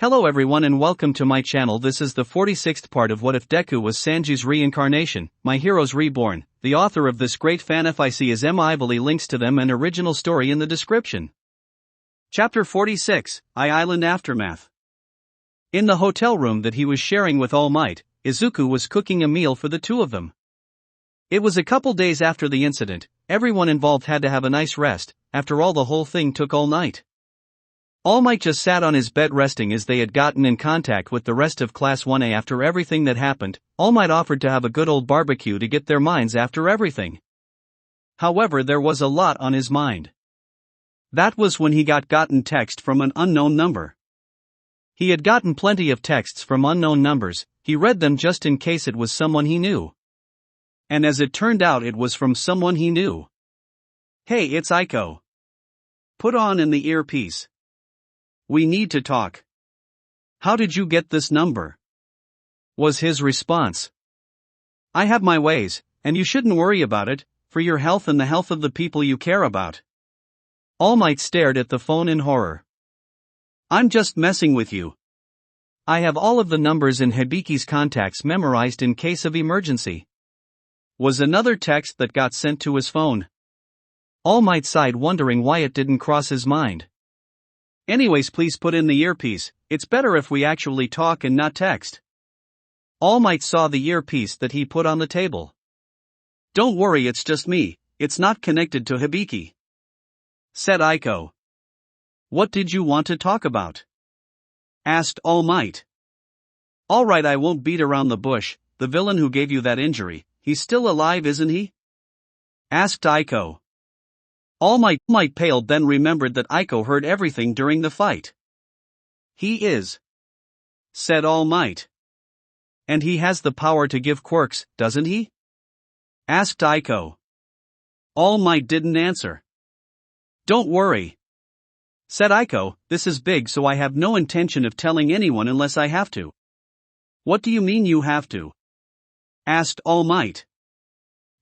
Hello everyone and welcome to my channel. This is the 46th part of What If Deku Was Sanji's Reincarnation, My Heroes Reborn. The author of this great fanfic is Izuku. Links to them and original story in the description. Chapter 46, Island Aftermath. In the hotel room that he was sharing with All Might, Izuku was cooking a meal for the two of them. It was a couple days after the incident. Everyone involved had to have a nice rest. After all, the whole thing took all night. All Might just sat on his bed resting as they had gotten in contact with the rest of Class 1A after everything that happened. All Might offered to have a good old barbecue to get their minds after everything. However, there was a lot on his mind. That was when he gotten text from an unknown number. He had gotten plenty of texts from unknown numbers. He read them just in case it was someone he knew. And as it turned out, it was from someone he knew. "Hey, it's Izuku. Put on in the earpiece. We need to talk. How did you get this number?" was his response. "I have my ways, and you shouldn't worry about it, for your health and the health of the people you care about." All Might stared at the phone in horror. "I'm just messing with you. I have all of the numbers in Hibiki's contacts memorized in case of emergency," was another text that got sent to his phone. All Might sighed, wondering why it didn't cross his mind. "Anyways, please put in the earpiece. It's better if we actually talk and not text." All Might saw the earpiece that he put on the table. "Don't worry, it's just me. It's not connected to Hibiki," said Izuku. "What did you want to talk about?" asked All Might. "Alright, I won't beat around the bush. The villain who gave you that injury, he's still alive, isn't he?" asked Izuku. All Might paled, then remembered that Izuku heard everything during the fight. "He is," said All Might. "And he has the power to give quirks, doesn't he?" asked Izuku. All Might didn't answer. "Don't worry," said Izuku, "this is big, so I have no intention of telling anyone unless I have to." "What do you mean you have to?" asked All Might.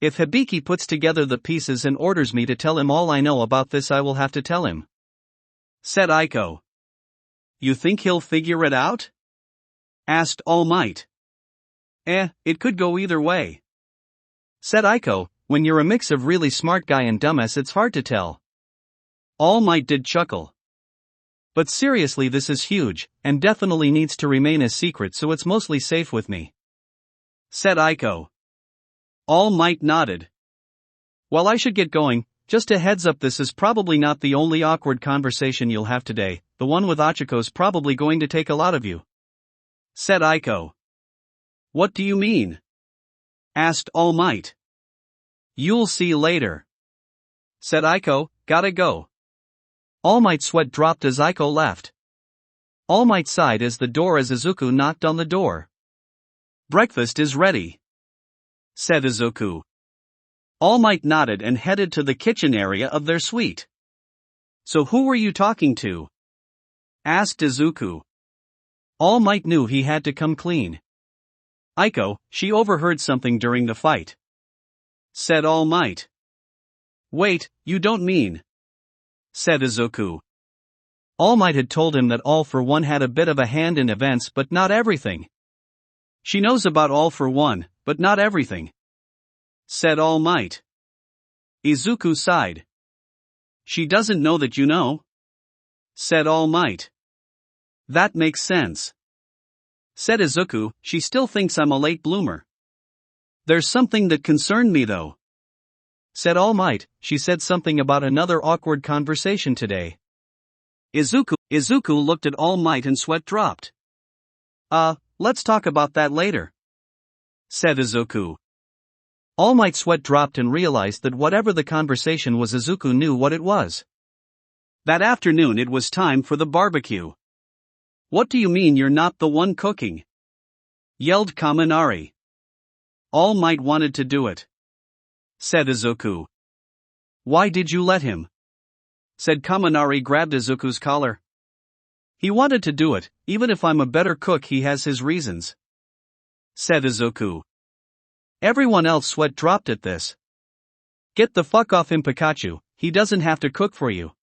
"If Hibiki puts together the pieces and orders me to tell him all I know about this, I will have to tell him," said Izuku. "You think he'll figure it out?" asked All Might. It could go either way," said Izuku. "When you're a mix of really smart guy and dumbass, it's hard to tell." All Might did chuckle. "But seriously, this is huge, and definitely needs to remain a secret, so it's mostly safe with me," said Izuku. All Might nodded. "Well, I should get going. Just a heads up, this is probably not the only awkward conversation you'll have today. The one with Ochako's probably going to take a lot of you," said Izuku. "What do you mean?" asked All Might. "You'll see later," said Izuku. "Gotta go." All Might's sweat dropped as Izuku left. All Might sighed as Izuku knocked on the door. "Breakfast is ready," said Izuku. All Might nodded and headed to the kitchen area of their suite. "So who were you talking to?" asked Izuku. All Might knew he had to come clean. "Izuku, she overheard something during the fight," said All Might. "Wait, you don't mean?" said Izuku. All Might had told him that All for One had a bit of a hand in events, but not everything. "She knows about All for One, but not everything," said All Might. Izuku sighed. "She doesn't know that you know?" said All Might. "That makes sense," said Izuku. "She still thinks I'm a late bloomer." "There's something that concerned me though," said All Might. "She said something about another awkward conversation today." Izuku looked at All Might and sweat dropped. Let's talk about that later," said Izuku. All Might's sweat dropped and realized that whatever the conversation was, Izuku knew what it was. That afternoon it was time for the barbecue. "What do you mean you're not the one cooking?" yelled Kaminari. "All Might wanted to do it," said Izuku. "Why did you let him?" said Kaminari. Grabbed Izuku's collar. "He wanted to do it. Even if I'm a better cook, he has his reasons," said Izuku. Everyone else sweat dropped at this. "Get the fuck off him, Pikachu. He doesn't have to cook for you,"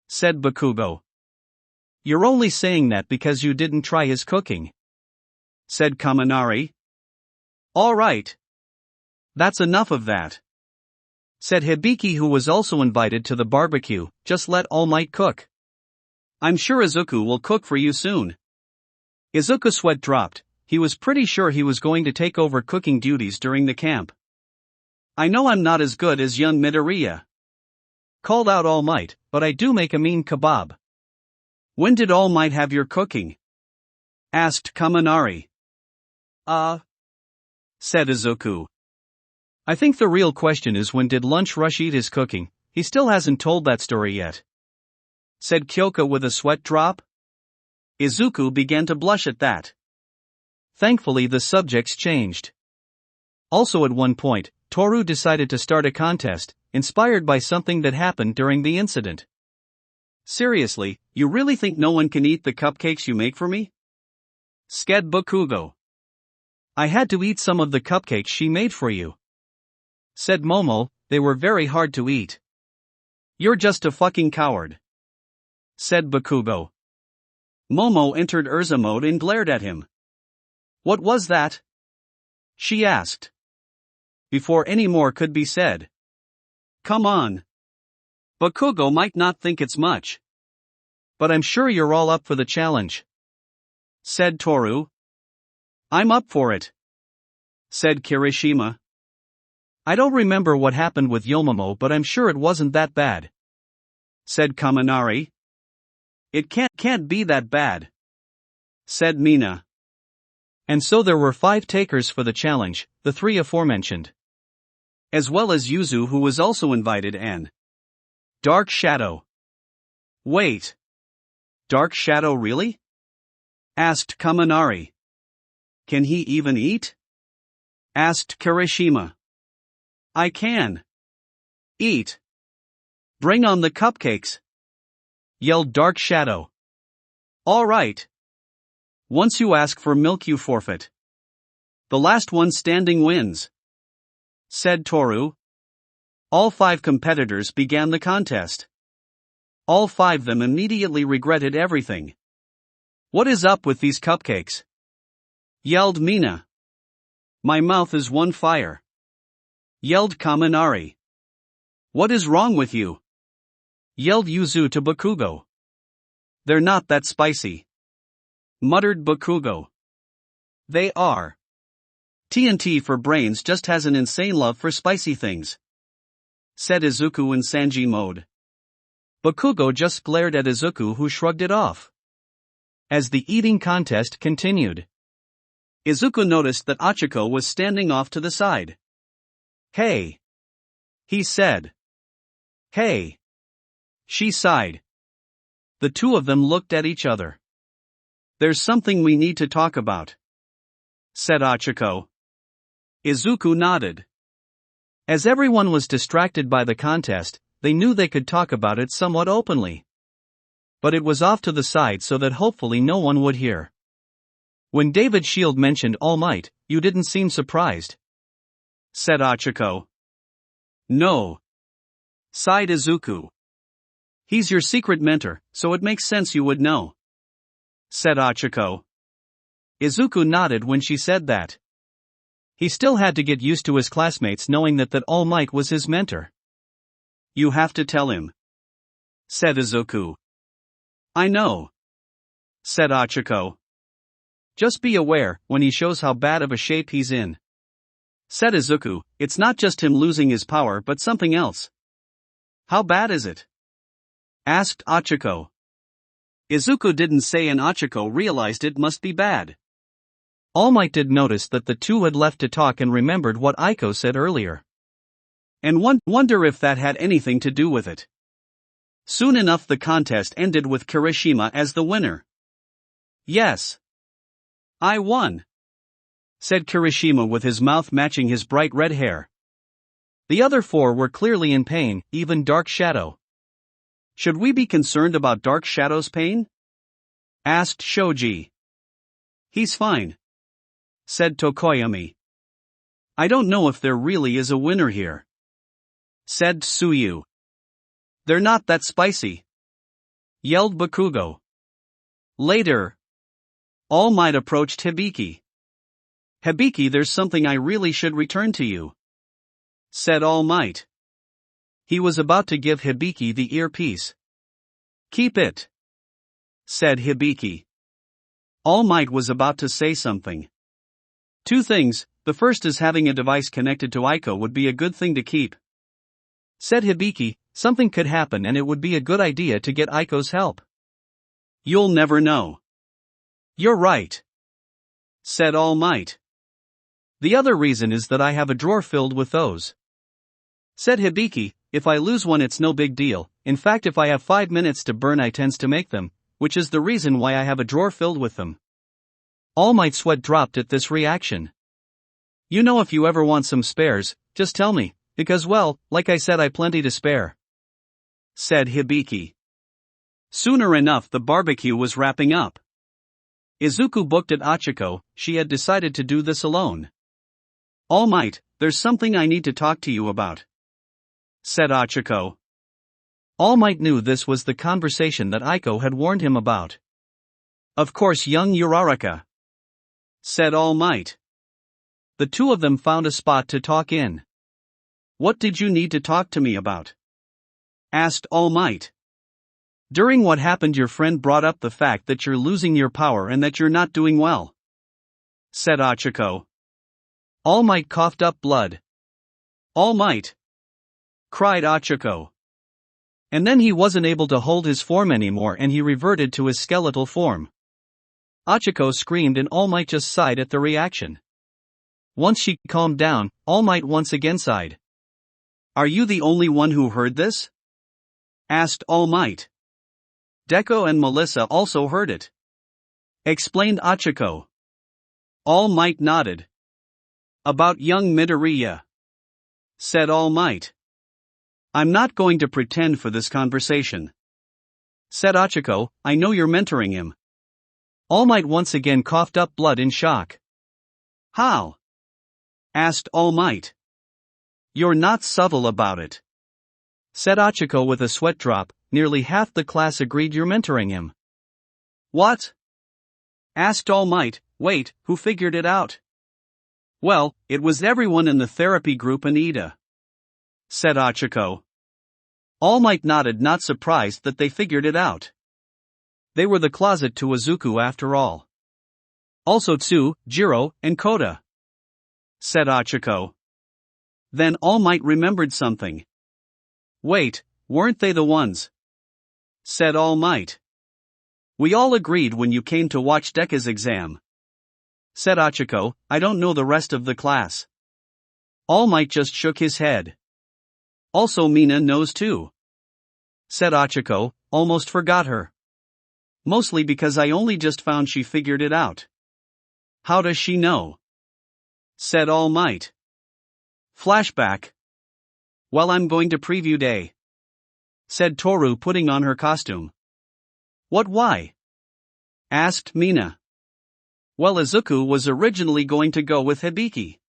said Bakugo. You're only saying that because you didn't try his cooking, said Kaminari. All right. That's enough of that, said Hibiki, who was also invited to the barbecue. Just let All Might cook. I'm sure Izuku will cook for you soon. Izuku's sweat dropped. He was pretty sure he was going to take over cooking duties during the camp. I know I'm not as good as young Midoriya, called out All Might, but I do make a mean kebab. When did All Might have your cooking? Asked Kaminari. Said Izuku. I think the real question is, when did Lunch Rush eat his cooking? He still hasn't told that story yet, said Kyoka with a sweat drop. Izuku began to blush at that. Thankfully the subjects changed. Also at one point, Toru decided to start a contest, inspired by something that happened during the incident. Seriously, you really think no one can eat the cupcakes you make for me? Sked Bakugo. I had to eat some of the cupcakes she made for you, said Momo. They were very hard to eat. You're just a fucking coward, said Bakugo. Momo entered Urza mode and glared at him. What was that? She asked, before any more could be said. Come on. Bakugo might not think it's much, but I'm sure you're all up for the challenge, said Toru. I'm up for it, said Kirishima. I don't remember what happened with Yomomo, but I'm sure it wasn't that bad, said Kaminari. It can't be that bad, said Mina. And so there were 5 takers for the challenge, the 3 aforementioned, as well as Yuzu, who was also invited, and Dark Shadow. Wait. Dark Shadow really? Asked Kaminari. Can he even eat? Asked Kirishima. I can eat. Bring on the cupcakes, yelled Dark Shadow. All right. Once you ask for milk you forfeit. The last one standing wins, said Toru. All 5 competitors began the contest. All 5 of them immediately regretted everything. What is up with these cupcakes? Yelled Mina. My mouth is on fire, yelled Kaminari. What is wrong with you? Yelled Yuzu to Bakugo. They're not that spicy, muttered Bakugo. They are. TNT for brains just has an insane love for spicy things, said Izuku in Sanji mode. Bakugo just glared at Izuku, who shrugged it off. As the eating contest continued, Izuku noticed that Ochako was standing off to the side. Hey, he said. Hey. She sighed. The 2 of them looked at each other. There's something we need to talk about, said Ochako. Izuku nodded. As everyone was distracted by the contest, they knew they could talk about it somewhat openly. But it was off to the side so that hopefully no one would hear. When David Shield mentioned All Might, you didn't seem surprised, said Ochako. No, sighed Izuku. He's your secret mentor, so it makes sense you would know, said Ochako. Izuku nodded when she said that. He still had to get used to his classmates knowing that All Might was his mentor. You have to tell him, said Izuku. I know, said Ochako. Just be aware when he shows how bad of a shape he's in, said Izuku. It's not just him losing his power but something else. How bad is it? Asked Ochako. Izuku didn't say and Ochako realized it must be bad. All Might did notice that the 2 had left to talk and remembered what Aiko said earlier. And wonder if that had anything to do with it. Soon enough the contest ended with Kirishima as the winner. Yes. I won, said Kirishima with his mouth matching his bright red hair. The other 4 were clearly in pain, even Dark Shadow. Should we be concerned about Dark Shadow's pain? Asked Shoji. He's fine, said Tokoyami. I don't know if there really is a winner here, said Tsuyu. They're not that spicy, yelled Bakugo. Later, All Might approached Hibiki. "Hibiki, there's something I really should return to you," said All Might. He was about to give Hibiki the earpiece. "Keep it," said Hibiki. All Might was about to say something. "Two things, the first is having a device connected to Izuku would be a good thing to keep," said Hibiki. "Something could happen and it would be a good idea to get Izuku's help." "You'll never know." "You're right," said All Might. "The other reason is that I have a drawer filled with those," said Hibiki. "If I lose one it's no big deal, in fact if I have 5 minutes to burn I tends to make them, which is the reason why I have a drawer filled with them." All Might's sweat dropped at this reaction. "You know, if you ever want some spares, just tell me, because well, like I said I plenty to spare," said Hibiki. Sooner enough the barbecue was wrapping up. Izuku booked at Ochako. She had decided to do this alone. "All Might, there's something I need to talk to you about," said Ochako. All Might knew this was the conversation that Izuku had warned him about. "Of course, young Uraraka," said All Might. The two of them found a spot to talk in. "What did you need to talk to me about?" asked All Might. "During what happened your friend brought up the fact that you're losing your power and that you're not doing well," said Ochako. All Might coughed up blood. "All Might!" cried Ochako. And then he wasn't able to hold his form anymore and he reverted to his skeletal form. Ochako screamed and All Might just sighed at the reaction. Once she calmed down, All Might once again sighed. "Are you the only one who heard this?" asked All Might. "Deku and Melissa also heard it," explained Ochako. All Might nodded. "About young Midoriya," said All Might. "I'm not going to pretend for this conversation," said Ochako. "I know you're mentoring him." All Might once again coughed up blood in shock. "How?" asked All Might. "You're not subtle about it," said Ochako with a sweat drop. "Nearly half the class agreed you're mentoring him." "What?" asked All Might. "Wait, who figured it out?" "Well, it was everyone in the therapy group and Ida," said Ochako. All Might nodded, not surprised that they figured it out. They were the closet to Izuku after all. "Also Tsu, Jiro, and Kota," said Ochako. Then All Might remembered something. "Wait, weren't they the ones?" said All Might. "We all agreed when you came to watch Deku's exam," said Ochako. "I don't know the rest of the class." All Might just shook his head. "Also Mina knows too," said Ochako. "Almost forgot her. Mostly because I only just found she figured it out." "How does she know?" said All Might. Flashback. "Well, I'm going to preview day," said Toru, putting on her costume. "What, why?" asked Mina. "Well, Izuku was originally going to go with Hibiki,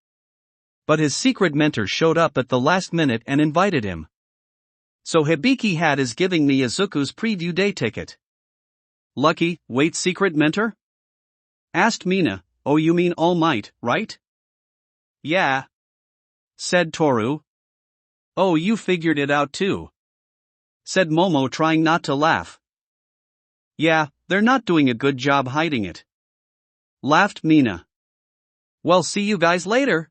but his secret mentor showed up at the last minute and invited him. So Hibiki is giving me Izuku's preview day ticket." "Lucky, wait, secret mentor?" asked Mina. "Oh, you mean All Might, right?" "Yeah," said Toru. "Oh, you figured it out too," said Momo, trying not to laugh. "Yeah, they're not doing a good job hiding it," laughed Mina. "Well, see you guys later.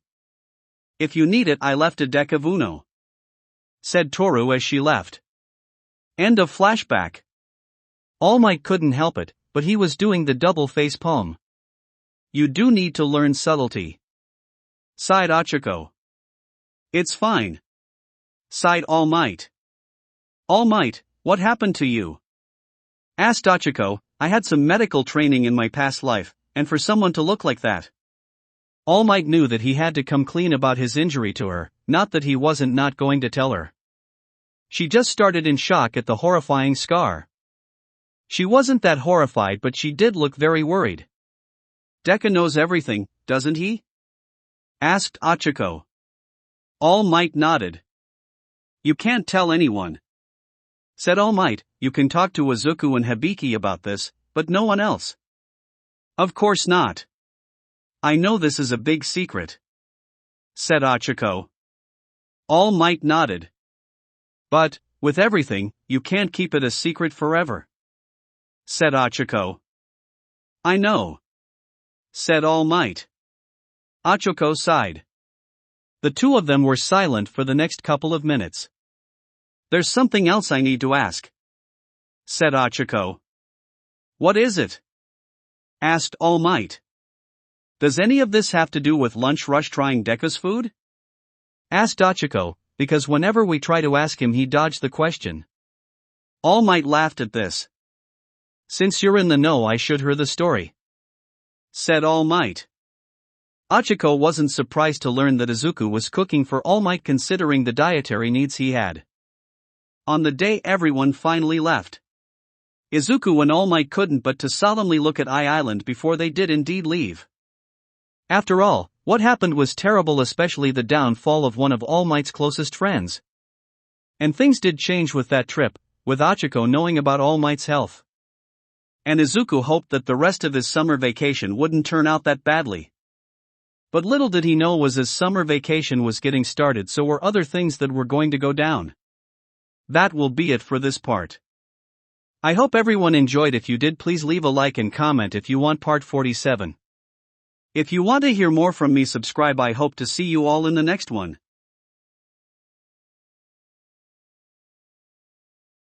If you need it, I left a deck of Uno," said Toru as she left. End of flashback. All Might couldn't help it, but he was doing the double face palm. "You do need to learn subtlety," sighed Ochako. "It's fine," sighed All Might. "All Might, what happened to you?" asked Ochako. "I had some medical training in my past life, and for someone to look like that." All Might knew that he had to come clean about his injury to her, not that he wasn't not going to tell her. She just started in shock at the horrifying scar. She wasn't that horrified, but she did look very worried. "Deku knows everything, doesn't he?" asked Ochako. All Might nodded. "You can't tell anyone," said All Might. "You can talk to Izuku and Hibiki about this, but no one else. Of course not. I know this is a big secret, said Ochako. All Might nodded. But, with everything, you can't keep it a secret forever, said Ochako. I know, said All Might. Ochako sighed. The two of them were silent for the next couple of minutes. There's something else I need to ask, said Ochako. What is it? Asked All Might. Does any of this have to do with Lunch Rush trying Deku's food? Asked Ochako, because whenever we try to ask him he dodged the question. All Might laughed at this. Since you're in the know I should hear the story, said All Might. Ochako wasn't surprised to learn that Izuku was cooking for All Might considering the dietary needs he had. On the day everyone finally left, Izuku and All Might couldn't but to solemnly look at Island before they did indeed leave. After all, what happened was terrible, especially the downfall of one of All Might's closest friends. And things did change with that trip, with Ochako knowing about All Might's health. And Izuku hoped that the rest of his summer vacation wouldn't turn out that badly. But little did he know was his summer vacation was getting started, so were other things that were going to go down. That will be it for this part. I hope everyone enjoyed. If you did, please leave a like and comment if you want part 47. If you want to hear more from me, subscribe. I hope to see you all in the next one.